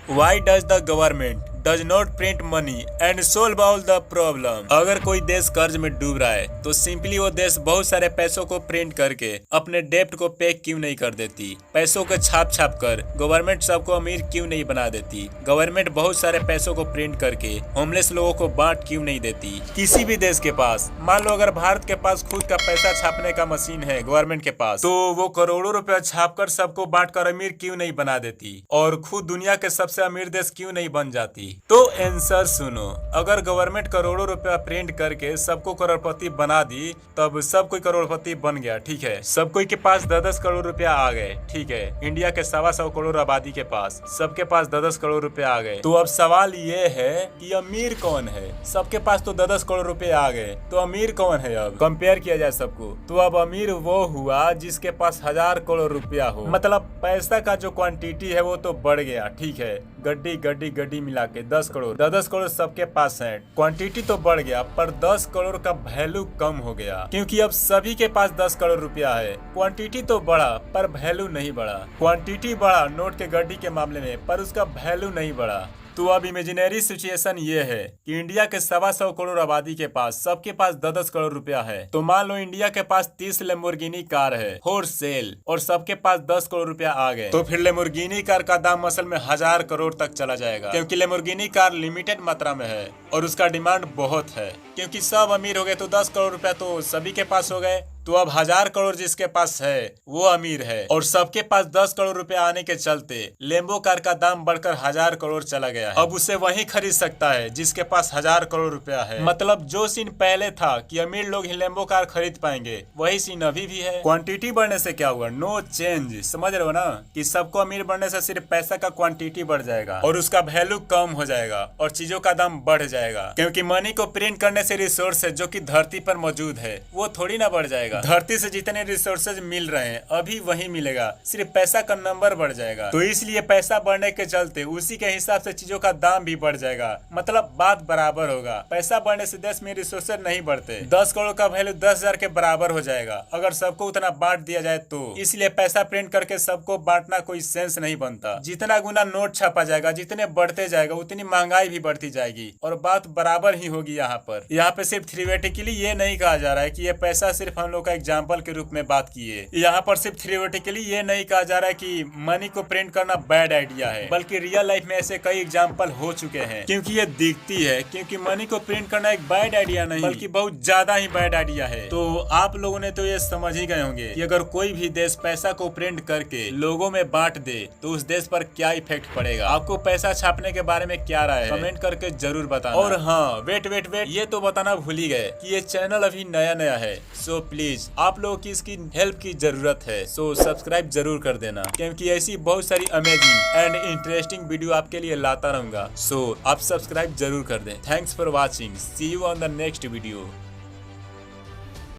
Why does the government does not print money and solve all the problem? अगर कोई देश कर्ज में डूब रहा है तो सिंपली वो देश बहुत सारे पैसों को प्रिंट करके अपने डेब्ट को पे क्यों नहीं कर देती? पैसों को छाप छाप कर गवर्नमेंट सबको अमीर क्यों नहीं बना देती? गवर्नमेंट बहुत सारे पैसों को प्रिंट करके होमलेस लोगों को बांट क्यों नहीं देती? किसी भी देश के पास, मान लो अगर भारत के पास खुद का पैसा छापने का मशीन है गवर्नमेंट के पास, तो वो करोड़ों रुपया छाप कर सबको बांट कर अमीर क्यों नहीं बना देती और खुद दुनिया के सबसे अमीर देश क्यों नहीं बन जाती? तो आंसर सुनो, अगर गवर्नमेंट करोड़ों रुपया प्रिंट करके सबको करोड़पति बना दी तब सब कोई करोड़पति बन गया, ठीक है। सब कोई के पास 10-10 करोड़ रुपया आ गए, ठीक है। इंडिया के 125 करोड़ आबादी के पास सबके पास 10-10 करोड़ रुपया आ गए। तो अब सवाल ये है कि अमीर कौन है? सबके पास तो 10-10 करोड़ रुपए आ गए, तो अमीर कौन है? अब कंपेयर किया जाए सबको तो अब अमीर वो हुआ जिसके पास 1000 करोड़ रुपया हो। मतलब पैसा का जो क्वांटिटी है वो तो बढ़ गया, ठीक है। गड्डी गड्डी गड्डी मिला के 10 करोड़ 10 करोड़ सबके पास है। क्वांटिटी तो बढ़ गया पर 10 करोड़ का वैल्यू कम हो गया, क्योंकि अब सभी के पास 10 करोड़ रुपया है। क्वांटिटी तो बढ़ा पर वैल्यू नहीं बढ़ा। क्वांटिटी बढ़ा नोट के गड्डी के मामले में, पर उसका वैल्यू नहीं बढ़ा। तो अब इमेजिनरी सिचुएशन ये है कि इंडिया के 125 करोड़ आबादी के पास सबके पास 10-10 करोड़ रुपया है। तो मान लो इंडिया के पास 30 लेम्बोर्गिनी कार है फॉर सेल और सबके पास 10 करोड़ रुपया आ गए, तो फिर लेम्बोर्गिनी कार का दाम असल में 1000 करोड़ तक चला जाएगा, क्योंकि लेम्बोर्गिनी कार लिमिटेड मात्रा में है और उसका डिमांड बहुत है। क्योंकि सब अमीर हो गए तो 10 करोड़ रुपया तो सभी के पास हो गए। तो अब 1000 करोड़ जिसके पास है वो अमीर है और सबके पास 10 करोड़ रुपया आने के चलते लेम्बो कार का दाम बढ़कर 1000 करोड़ चला गया है। अब उसे वही खरीद सकता है जिसके पास 1000 करोड़ रुपया है। मतलब जो सीन पहले था कि अमीर लोग ही लेम्बो कार खरीद पाएंगे, वही सीन अभी भी है। क्वांटिटी बढ़ने से क्या हुआ? No change. समझ रहे हो ना कि सबको अमीर बनने से सिर्फ पैसा का क्वांटिटी बढ़ जाएगा और उसका वैल्यू कम हो जाएगा और चीजों का दाम बढ़ जाएगा। क्योंकि मनी को प्रिंट करने से रिसोर्सेज जो कि धरती पर मौजूद है वो थोड़ी ना बढ़ जाएगा। धरती से जितने रिसोर्सेज मिल रहे हैं अभी वही मिलेगा, सिर्फ पैसा का नंबर बढ़ जाएगा। तो इसलिए पैसा बढ़ने के चलते उसी के हिसाब से चीजों का दाम भी बढ़ जाएगा। मतलब बात बराबर होगा। पैसा बढ़ने से देश में रिसोर्सेज नहीं बढ़ते। 10 करोड़ का वैल्यू 10,000 के बराबर हो जाएगा अगर सबको उतना बांट दिया जाए तो। इसलिए पैसा प्रिंट करके सबको बांटना कोई सेंस नहीं बनता। जितना गुना नोट छापा जाएगा, जितने बढ़ते जाएगा उतनी महंगाई भी बढ़ती जाएगी और बात बराबर ही होगी। यहाँ पे सिर्फ थ्योरेटिकली ये नहीं कहा जा रहा है कि ये पैसा सिर्फ हम लोग का एग्जाम्पल के रूप में बात किए। यहाँ पर सिर्फ थ्योरेटिकली ये नहीं कहा जा रहा है कि मनी को प्रिंट करना बैड आइडिया है, बल्कि रियल लाइफ में ऐसे कई एग्जांपल हो चुके हैं। क्योंकि ये दिखती है, क्योंकि मनी को प्रिंट करना एक बैड आइडिया नहीं बल्कि बहुत ज्यादा ही बैड आइडिया है। तो आप लोगों ने तो ये समझ ही गए होंगे कि अगर कोई भी देश पैसा को प्रिंट करके लोगों में बांट दे तो उस देश पर क्या इफेक्ट पड़ेगा। आपको पैसा छापने के बारे में क्या राय है? कमेंट करके जरूर बताना। और हाँ, वेट ये तो बताना भूल ही गए कि ये चैनल अभी नया है, सो प्लीज आप लोगों की इसकी हेल्प की जरूरत है। सो सब्सक्राइब जरूर कर देना, क्योंकि ऐसी बहुत सारी अमेजिंग एंड इंटरेस्टिंग वीडियो आपके लिए लाता रहूंगा। सो आप सब्सक्राइब जरूर कर दें। Thanks for watching. See you on the next video.